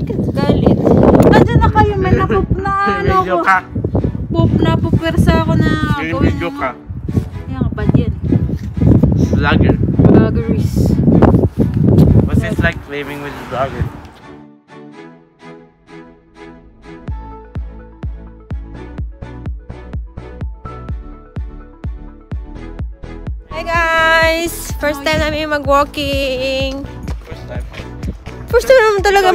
Galit. Nandiyan na kayo, may napup na ano ko. Napupwersa ako na gawin Video ka. Yan, bad yan. Vlogger. Vloggeries. What's it like living with a vlogger? Hi guys! First time namin mag-walking. First time naman talaga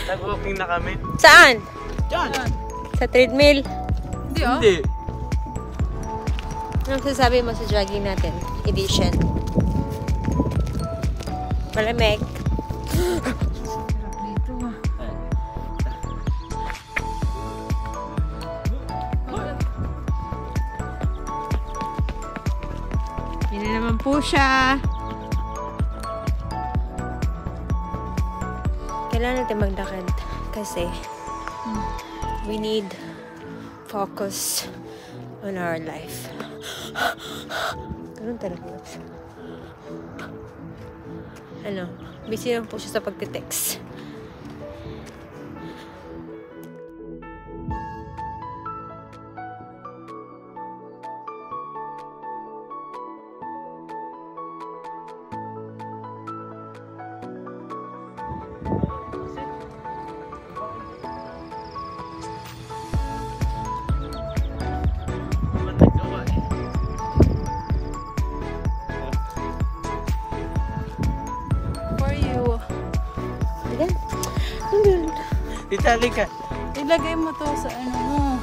Nag-walking na kami. Saan? Diyan. Sa treadmill. Hindi oh. Hindi. Anong sasabi mo sa jogging natin? Edition. Malamig. Dito ah. Yun na naman po siya. Kailangan natin magdakad kasi we need focus on our life. Ganun talaga. Ano, busy lang po siya sa pagtitext. Itali ka. Ilagay mo to sa ano mo.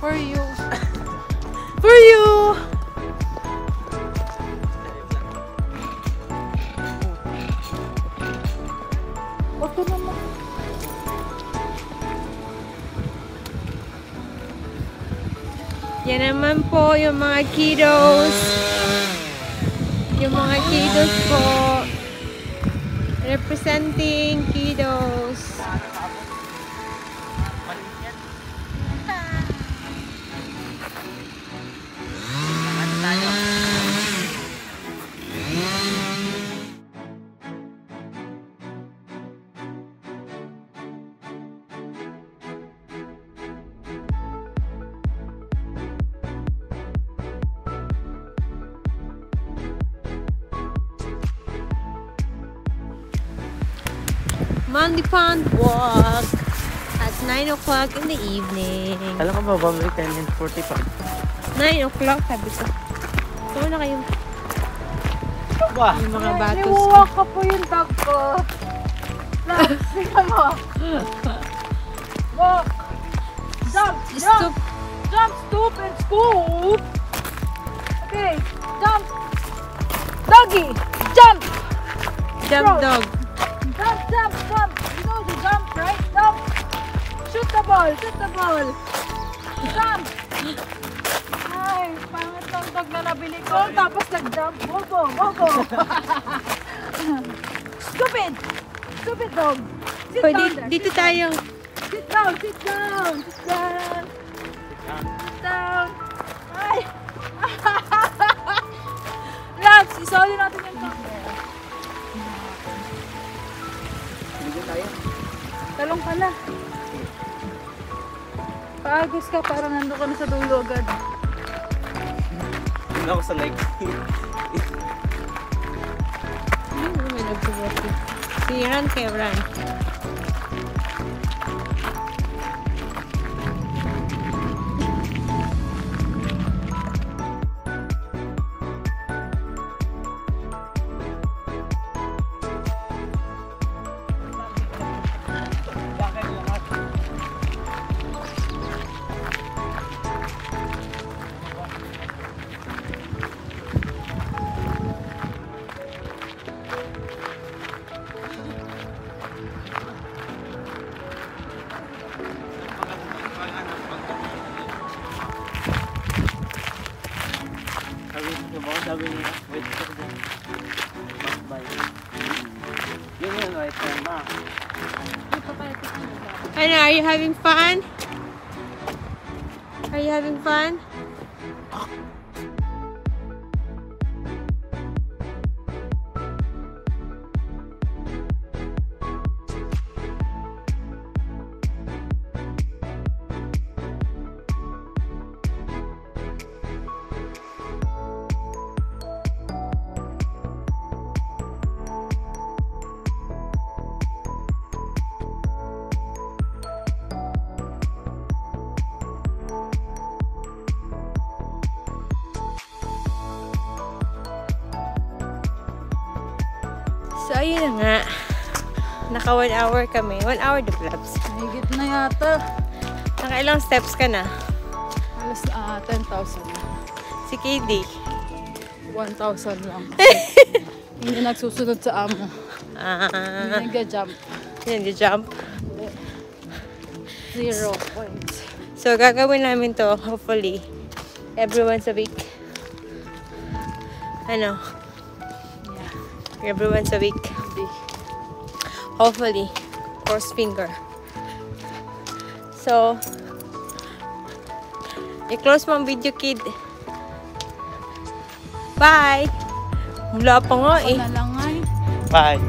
For you. For you! Ito naman. Yan naman po yung mga kiddos. Yung mga kiddos po. Representing kiddos. Monday Pond walk at 9 o'clock in the evening. Alam ko ba, babalik tayo ng 45? 9 o'clock, sabi ko. Saan na kayo? Ba? Yung mga batos. Niwawak ka po yung dog ko. Sino mo? Walk. Jump. Jump. Jump, stoop, and scoop. Okay. Jump. Doggy. Jump. Jump dog. Jump, jump, jump. You know the jump, right? Jump. Shoot the ball. Shoot the ball. Jump. Ay, pangit lang dog na nabili ko. Tapos nag-jump. Bobo, bobo. Stupid. Stupid dog. Sit Pwede, down there. dito tayo. Sit down, sit down. Sit down. Sit down. Ay. Relax. Isoli natin yung dog. Talong ka na. Paagos ka, parang nando ka na sa dulo agad. Hindi ako sa legs. Ano may nagsuwati? Si Ran kay Ran. Sabi niya, wait for them. Bye. Yun yun, right there, ma. Ano, are you having fun? Are you having fun? So, ayun na nga. Naka 1 hour kami. 1 hour the vlogs. Mahigit na yata. Naka ilang steps ka na? Alas 10,000. Si KD. 1,000 lang. Hindi nagsusunod sa amo. Hindi nag-jump. Hindi jump. 0 points. So, gagawin namin to, hopefully, every once a week. Ano? Yeah. Every once a week. Hindi. Hopefully. Cross finger. So, i-close mo ang video, kid. Bye! Wala pa nga eh. Ako na lang ay. Bye.